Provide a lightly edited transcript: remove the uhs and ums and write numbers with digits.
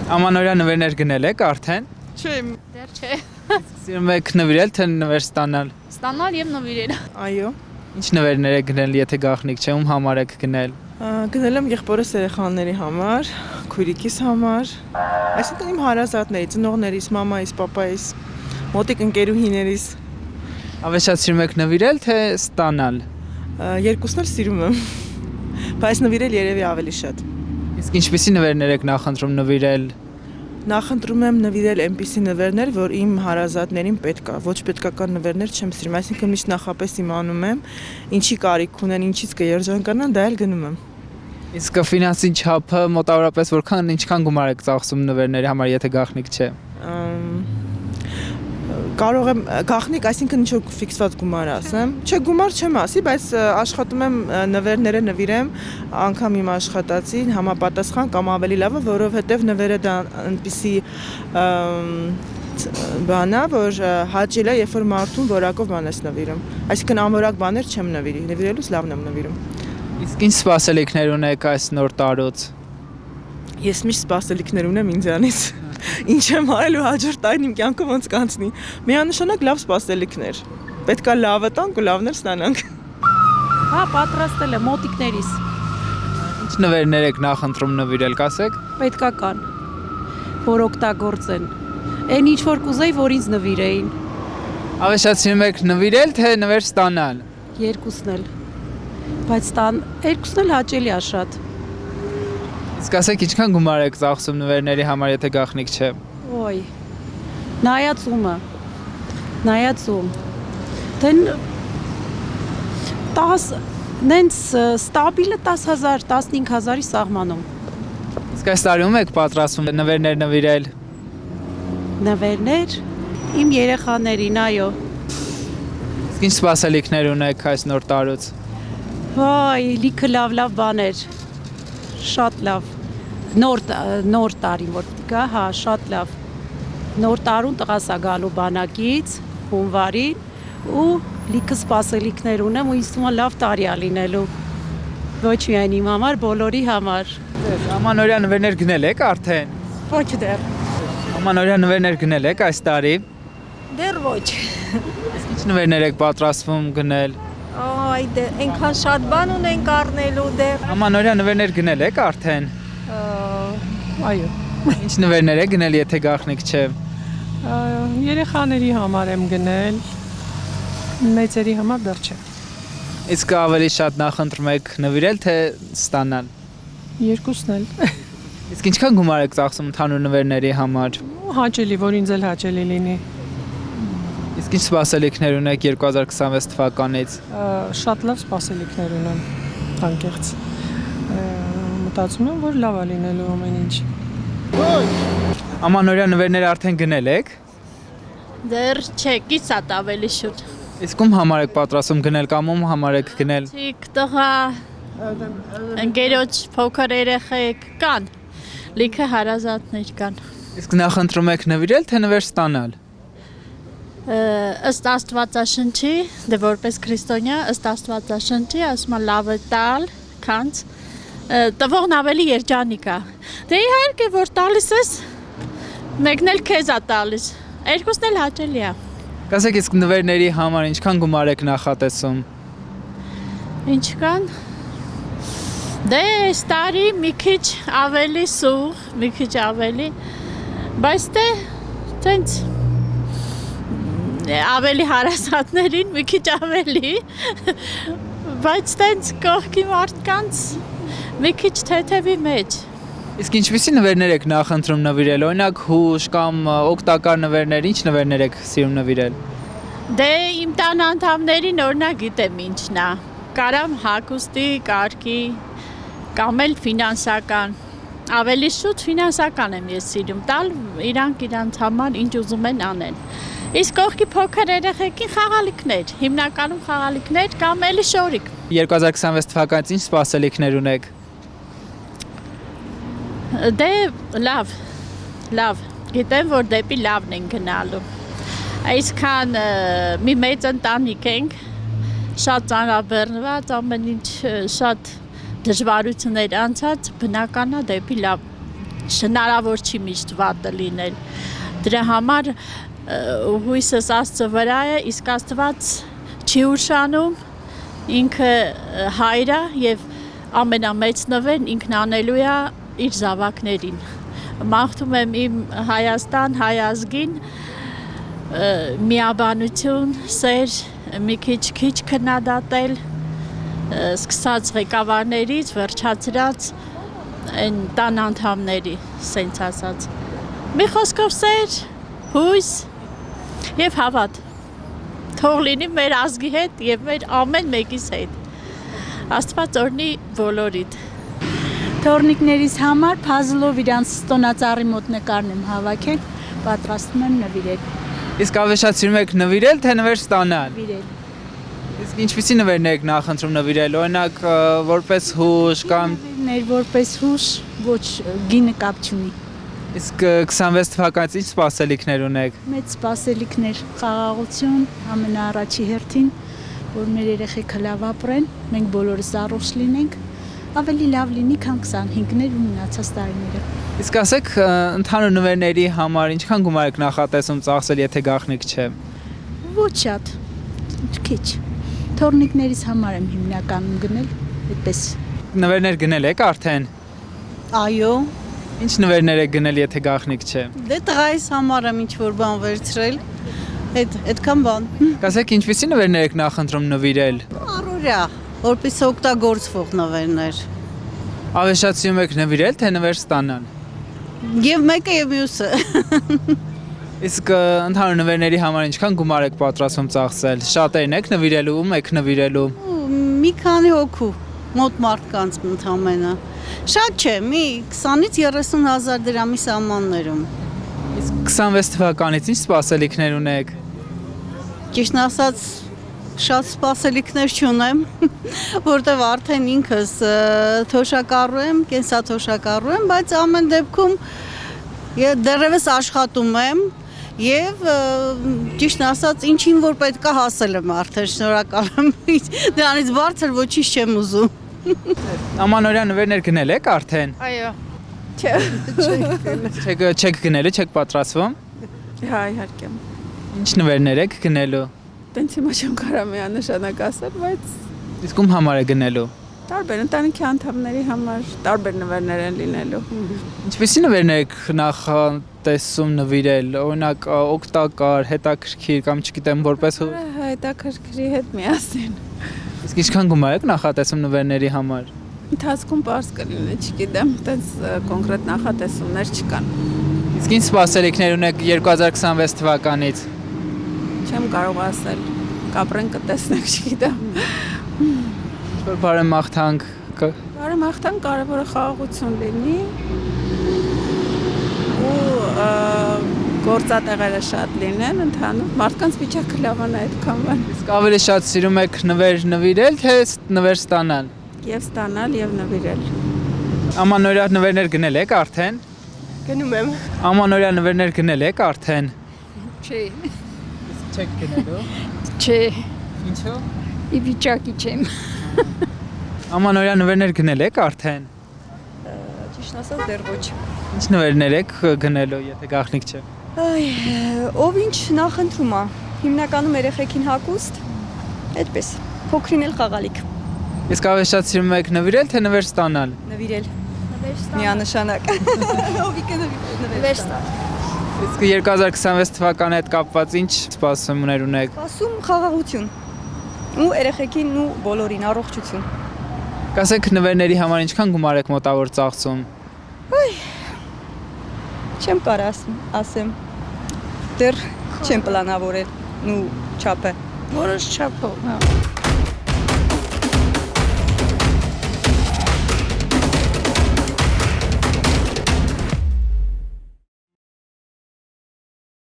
Ամանորյա նվերներ գնել եք արդեն։ Չէ, Դեռ չէ։ Սիրում եք նվիրել, թե նվեր ստանալ։ Ստանալ եւ նվիրել։ այո։ Ինչ նվերներ եք գնել, եթե գաղտնիք չէ, ում համար եք գնել։ Գնել եմ եղբորս երեխաների համար, քույրիկիս համար, այսինքն իմ հարազատների, ծնողներիս, մամայիս, պապայիս, մոտիկ ընկերուհիներիս։ Ավելի շատ սիրում եք նվիրել, թե ստանալ։ Երկուսն էլ սիրում եմ, բայց նվիրել երևի ավելի շատ։ Իսկ ինչպիսի նվերներ եք նախընտրում նվիրել։ Նախընտրում եմ նվիրել այնպիսի նվերներ, որ իմ հարազատներին պետք է, ոչ պետքական նվերներ չեմ սիրում, այսինքն միշտ նախապես իմանում եմ, ինչի կարիք ունեն, ինչից կերջանկանան, դա էլ գնում եմ։ Իսկ ֆինանսի չափը մոտավորապես ինչքան գումար եք ծախսում նվերների համար, եթե գաղտնիք չէ։ Կարող եմ գաղտնիք, այսինքն ինչ-որ ֆիքսված գումար ասեմ։ Չէ, գումար չեմ ասի, բայց աշխատում եմ նվերները նվիրեմ անգամ իմ աշխատածին համապատասխան կամ ավելի լավը, որովհետև նվերը դա այնպիսի բան է, որ հաճելի է, երբ որ մարդուն որակով բան ես նվիրում։ Այսինքն անորակ բաներ չեմ նվիրի, նվիրելուց լավն եմ նվիրում։ Իսկ ինչ սպասելիքներ ունեք այս նոր տարուց։ Ես միշտ սպասելիքներ ունեմ ինձանից։ Ինչ եմ արել ու հաջորդ տարին իմ կյանքում ոնց կանցնի։ Միանշանակ լավ սպասելիքներ։ Պետքա լավը տանք ու լավներ ստանանք։ Հա, պատրաստել եմ մոտիկներիս։ Ինչ նվերներ եք նախընտրում նվիրել, կասեք։ Պետքական, որ օգտագործեն։ Այն ինչ որ կուզեի, որ ինձ նվիրեին։ Ավելի շատ սիրում եք նվիրել, թե նվեր ստանալ։ Երկուսն էլ։ Բայց երկուսն էլ հաճելի է շատ։ Իսկ ասեք, ինչքան գումար եք ծախսում նվերների համար, եթե գաղտնիք չէ։ Ոյ։ Նայածում։ Դեն 10 նենց ստաբիլը 10,000, 15,000-ի սահմանում։ Իսկ այս տարի ում եք պատրաստվում նվերներ նվիրել։ Նվերներ իմ երեխաներին, այո։ Իսկ ինչ սպասելիքներ ունեք այս նոր տարուց։ Վայ, լիքը լավ բաներ։ Շատ լավ։ Նոր տարին որ գա, հա, շատ լավ։ Նոր տարուն տղաս է գալու բանակից, հունվարին ու լիքը սպասելիքներ ունեմ ու ինձ թվում է լավ տարի է լինելու։ Ոչ միայն իմ համար, բոլորի համար։ Ամանորյա նվերներ գնել եք արդեն։ Ոչ դեռ։ Ամանորյա նվերներ գնել եք այս տարի։ Դեռ ոչ։ Իսկ ինչ նվերներ եք պատրաստվում գնել։ Այ դե այնքան շատ բան ունենք առնելու դեռ։ Ամանորյա նվերներ գնել եք արդեն։ Այո, Ինչ նվերներ եք գնել, եթե գաղտնիք չէ։ երեխաների համար եմ գնել, մեծերի համար դեռ չէ։ Իսկ ավելի շատ նախընտրում եք նվիրել, թե ստանալ։ Երկուսն էլ։ Իսկ ինչքան գումար եք ծախսում ընդհանուր նվերների համար։ Հաճելի, որ ինձ էլ հաճելի լինի։ Իսկ ինչ սպասելիքներ ունեք 2026 թվականից։ Շատ լավ սպասելիքներ ունեմ, անկեղծ։ Մտածում եմ, որ լավ է լինելու ամեն ինչ։ Ամանորյա նվերներ արդեն գնել եք։ Դեռ չէ, կիսատ ավելի շուտ։ Իսկ ում համար եք պատրաստում գնել կամ ում համար եք գնել։ Ցիկ տղա ընկերոջ փոքր երեխեք կան։ Լիքը հարազատներ կան։ Իսկ նախընտրում եք նվիրել, թե նվեր ստանալ։ Ըստ Աստվածաշնչի, դե որպես քրիստոնյա, ըստ Աստվածաշնչի ասում է լավը տալ, քանց տվողն ավելի երջանիկ է։ Դե իհարկե որ տալիս ես, մեկն էլ քեզ է տալիս։ Երկուսն էլ հաճելի է։ Կասեք, իսկ նվերների համար ինչքան գումար եք նախատեսում։ Ինչքան։ Դե այս տարի մի քիչ ավելի սուղ, մի քիչ ավելի, բայց դե տենց ավելի հարազատներին մի քիչ ավելի, բայց տենց կողքի մարդկանց մի քիչ թեթևի մեջ։ Իսկ ինչպիսի նվերներ եք նախընտրում նվիրել, օրինակ հուշ կամ օգտակար նվերներ, ինչ նվերներ եք սիրում նվիրել։ Դե իմ տան անդամներին օրինակ գիտեմ ինչն է, կարամ հագուստի, կարգի, կամ էլ ֆինանսական, ավելի շուտ ֆինանսական եմ ես սիրում տալ, իրանց համար ինչ ուզում են անեն։ Իսկ կողքի փոքր երեխեքին խաղալիքներ, հիմնականում խաղալիքներ կամ էլի շորիկ։ 2026 թվականից ինչ սպասելիքներ ունեք։ Դե լավ, գիտեմ որ դեպի լավն են գնալու։ Այսքան մի մեծ ընտանիք ենք, շատ ծանրաբեռնված, ամեն ինչ շատ դժվարություններ անցած, բնական է դեպի լավ հնարավոր չի միշտ վատը լինել։ Դրա համար հույսս Աստծո վրա է, իսկ Աստված չի ուշանում, ինքը հայր է եւ ամենամեծ նվերն ինքն անելու է իր զավակներին։ Մաղթում եմ իմ Հայաստան, հայ ազգին միաբանություն, սեր, մի քիչ քննադատել, սկսած ղեկավարներից, վերջացրած այն տան անդամների, սենց ասած։ Մի խոսքով սեր, հույս եւ հավատ։ Թող լինի մեր ազգի հետ եւ մեր ամեն մեկիս հետ։ Աստված օրհնի բոլորիդ։ Թորնիկներից համար փազլով իրանց տոնածառի մոտ նկարն եմ հավաքել, պատրաստում եմ նվիրել։ Իսկ ավելի շատ սիրում եք նվիրել, թե նվեր ստանալ։ Նվիրել։ Իսկ ինչպիսի նվերներ եք նախընտրում նվիրել, օրինակ որպես հուշ կամ Ներ որպես հուշ ոչ գինը կապ չունի։ իսկ 26 թվականից ինչ սպասելիքներ ունեք։ Մեծ սպասելիքներ, խաղաղություն, ամենաառաջի հերթին, որ մեր երեխեքը լավ ապրեն, մենք բոլորս առողջ լինենք, ավելի լավ լինի, քան 25-ներ ու մնացած տարիները։ Իսկ ասեք, ընդհանուր նվերների համար ինչքան գումար եք նախատեսում ծախսել, եթե գաղտնիք չէ։ Ոչ շատ, քիչ։ Թորնիկներից համար եմ հիմնականում գնել, այդպես։ Նվերներ գնել եք արդեն։ Այո, Ինչ նվերներ եք գնել, եթե գաղտնիք չէ։ դե տղայիս համար եմ ինչ-որ բան վերցրել, այդքան բան։ Ասեք, ինչպիսի նվերներ եք նախընտրում նվիրել։ Առօրյա, որպես օգտագործվող նվերներ։ Ավելի շատ սիրում եք նվիրել, թե նվեր ստանալ։ Եվ մեկը եւ մյուսը։ Իսկ ընդհանուր նվերների համար ինչքան գումար եք պատրաստվում ծախսել։ Շատերն եք նվիրելու, ում եք նվիրելու։ Մի քանի հոգու, մոտ մարդկանց ընդամենը։ Շատ չէ, մի 20-ից 30 հազար դրամի սահմաններում։ Իսկ 26 թվականից ինչ սպասելիքներ ունեք։ Ճիշտն ասած, շատ սպասելիքներ չունեմ, որտեվ արդեն ինքս թոշակառու եմ, կենսաթոշակառու եմ, բայց ամեն դեպքում դեռևս աշխատում եմ եւ ճիշտն ասած, ինչին որ պետքա հասել եմ արդեն, շնորհակալ եմ։ Դրանից բարձր ոչինչ չեմ ուզում։ Ամանորյա նվերներ գնել եք արդեն։ Այո։ Չեք գնելու, չեք պատրաստվում։ Հա, իհարկե։ Ինչ նվերներ եք գնելու։ Տենց հիմա չեմ կարող միանշանակ ասել, բայց Իսկ ում համար է գնելու։ տարբեր ընտանիքի անդամների համար տարբեր նվերներ են լինելու։ Ինչպիսի նվերներ եք նախատեսում նվիրել, օրինակ օգտակար, հետաքրքիր կամ չգիտեմ որպես Հետաքրքրի հետ միասին։ Իսկ ինչքան գումար եք նախատեսում նվերների համար։ Ընթացքում པարզ կլինի, չգիտեմ, տենց կոնկրետ նախատեսումներ չկան։ Իսկ ինչ սպասելիքներ ունեք 2026 թվականից։ Չեմ կարող ասել, կապրեն կտեսնենք, չգիտեմ։ Որ բարեմաղթանք Բարեմաղթան կարևորը խաղաղություն լինի ու գործատեղերը շատ լինեն, ընդհանուր մարդկանց վիճակը լավանա այդքան բան։ Իսկ ավելի շատ սիրում եք նվեր նվիրել, թե նվեր ստանալ։ Եվ ստանալ եւ նվիրել։ Ամանորյա նվերներ գնել եք արդեն։ Գնում եմ։ Ամանորյա նվերներ գնել եք արդեն։ Չէ, Չեք գնելու։ չէ, Ինչու։ ի վիճակի չեմ։ Ամանորյա նվերներ գնել եք արդեն։ Ճիշտ ասած դեռ ոչ։ Ինչ նվերներ եք գնելու, եթե գաղտնիք չէ։ Ով ինչ նախընտրում է։ Հիմնականում երեխեքին հագուստ, այդպես։ Փոքրին էլ խաղալիք։ Իսկ ավելի շատ սիրում եք նվիրել, թե նվեր ստանալ։ Նվիրել։ Միանշանակ։ Ովիկը նվեր ստանալ։ Իսկ 2026 թվականի հետ կապված ինչ սպասումներ ունեք։ Սպասում խաղաղություն։ Ու երեխեքին ու բոլորին առողջություն։ Կասեք նվերների համար ինչքան գումար եք մոտավոր ծախսում։ Չեմ կարող ասեմ։ Դեռ չեմ պլանավորել ու չափը։ Որոշ չափով, հա։